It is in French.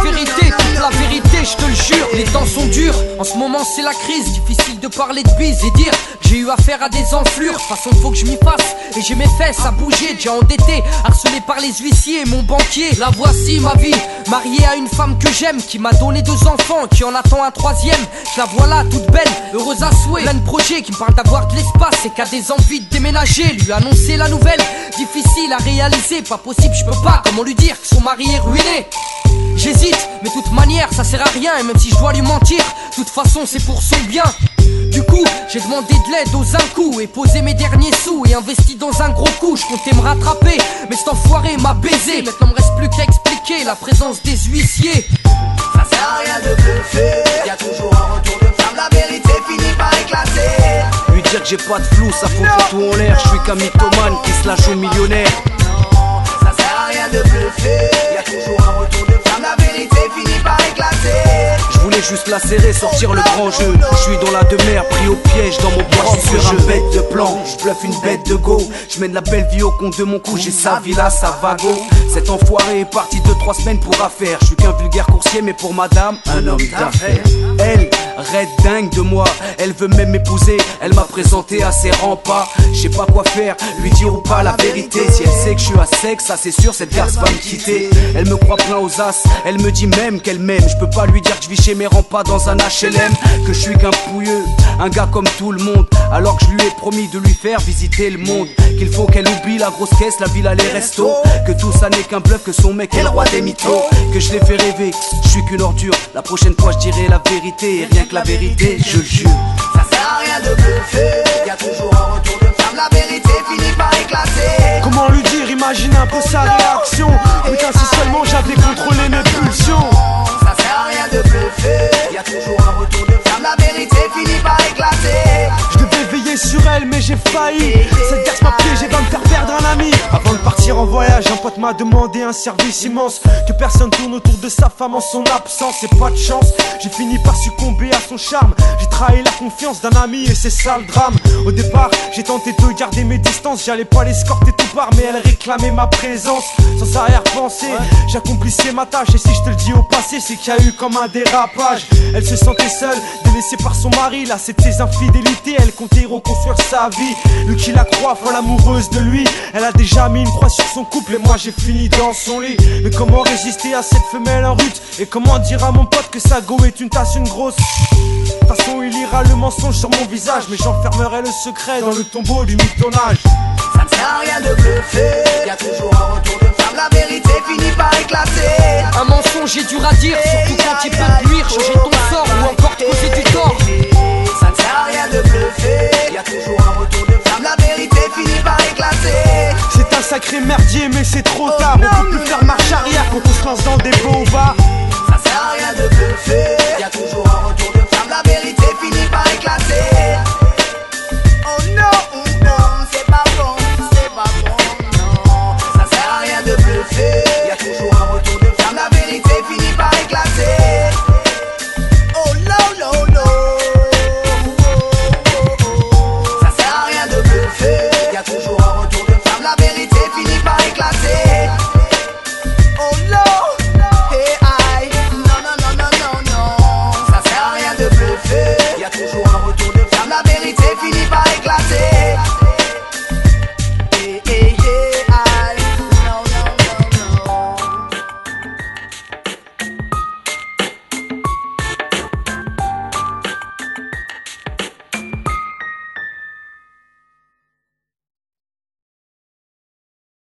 vérité, toute la vérité, je te le jure. Les temps sont durs, en ce moment c'est la crise. Difficile de parler de bise et dire que j'ai eu affaire à des enflures. De toute façon faut que je m'y fasse, et j'ai mes fesses à bouger. Déjà endetté, harcelé par les huissiers et mon banquier. La voici ma vie, mariée à une femme que j'aime, qui m'a donné 2 enfants, qui en attend un 3e. Je la vois là toute belle, heureuse à souhait. Plein de projets qui me parlent d'avoir de l'espace et qui a des envies de déménager. Lui annoncer la nouvelle, difficile à réaliser. Pas possible, je peux pas, comment lui dire que son mari est ruiné. J'hésite, mais de toute manière ça sert à rien. Et même si je dois lui mentir, de toute façon c'est pour son bien. Du coup, j'ai demandé de l'aide aux incous et posé mes derniers sous et investi dans un gros coup. Je comptais me rattraper, mais cet enfoiré m'a baisé. Maintenant me reste plus qu'à expliquer la présence des huissiers. Ça sert à rien de bluffer, y'a toujours un retour de flamme, la vérité finit par éclater. Lui dire que j'ai pas de flou, ça fout tout en l'air. Je suis qu'un mythomane qui se la joue millionnaire. Ça sert à rien de bluffer, y'a toujours un retour de flamme, la vérité finit par éclater. Je voulais juste la serrer, sortir le grand jeu. Je suis dans la demeure, pris au piège dans mon propre jeu. Je suis un bête de plan, je bluffe une bête de go. Je mène la belle vie au compte de mon cou, j'ai sa villa, sa vago. Cet enfoiré est parti 2-3 semaines pour affaire. Je suis qu'un vulgaire coursier, mais pour madame, un homme d'affaires. Elle, raide dingue de moi, elle veut même m'épouser. Elle m'a présenté à ses remparts. Je sais pas quoi faire, lui dire ou pas la vérité. Si elle sait que je suis à sec, ça c'est sûr, cette garce va me quitter. Elle me croit plein aux as, elle me dit même qu'elle m'aime. Je peux pas lui dire que je vis chez mes remparts dans un HLM, que je suis qu'un pouilleux, un gars comme tout le monde. Alors que je lui ai promis de lui faire visiter le monde, qu'il faut qu'elle oublie la grosse caisse, la villa, les restos, que tout ça n'est qu'un bluff, que son mec est le roi des mythos, que je l'ai fait rêver, je suis qu'une ordure. La prochaine fois je dirai la vérité, et rien que la vérité, je le jure. Ça sert à rien de bluffer, y'a toujours un retour de flamme, la vérité finit par éclater. Comment lui dire, imagine un peu sa réaction. Putain, si seulement j'avais contrôlé mes pulsions. Ça sert à rien de bluffer, y'a toujours un retour de flamme, la vérité finit par éclater. Je devais veiller sur elle mais j'ai failli. Cette garce m'a piégé, va me faire perdre un ami. Avant de partir en voyage, un pote m'a demandé un service immense, que personne tourne autour de sa femme en son absence. Et pas de chance, j'ai fini par succomber à son charme. J'ai trahi la confiance d'un ami et c'est ça le drame. Au départ, j'ai tenté de garder mes distances. J'allais pas l'escorter tout part, mais elle réclamait ma présence. Sans arrière-pensée, j'accomplissais ma tâche. Et si je te le dis au passé, c'est qu'il y a eu comme un dérapage. Elle se sentait seule, délaissée par son mari. Là c'est de ses infidélités, elle comptait reconstruire sa vie. Lui qui la croit, folle amoureuse de lui. Elle a déjà mis une croix sur son couple et moi j'ai fini dans son lit. Mais comment résister à cette femelle en rut? Et comment dire à mon pote que sa go est une tasse, une grosse? De toute façon il lira le mensonge sur mon visage, mais j'enfermerai le secret dans le tombeau du mitonnage. Ça ne sert à rien de bluffer, y'a toujours un retour de flamme, la vérité finit par éclater. Un mensonge est dur à dire, surtout quand il peut te nuire, changer ton sort ou encore te causer du tort. Ça ne sert à rien de bluffer, y'a toujours un retour de flamme, la vérité finit par éclater. C'est un sacré merdier mais c'est trop tard. On peut plus faire marche arrière quand on se lance dans des beaux bas.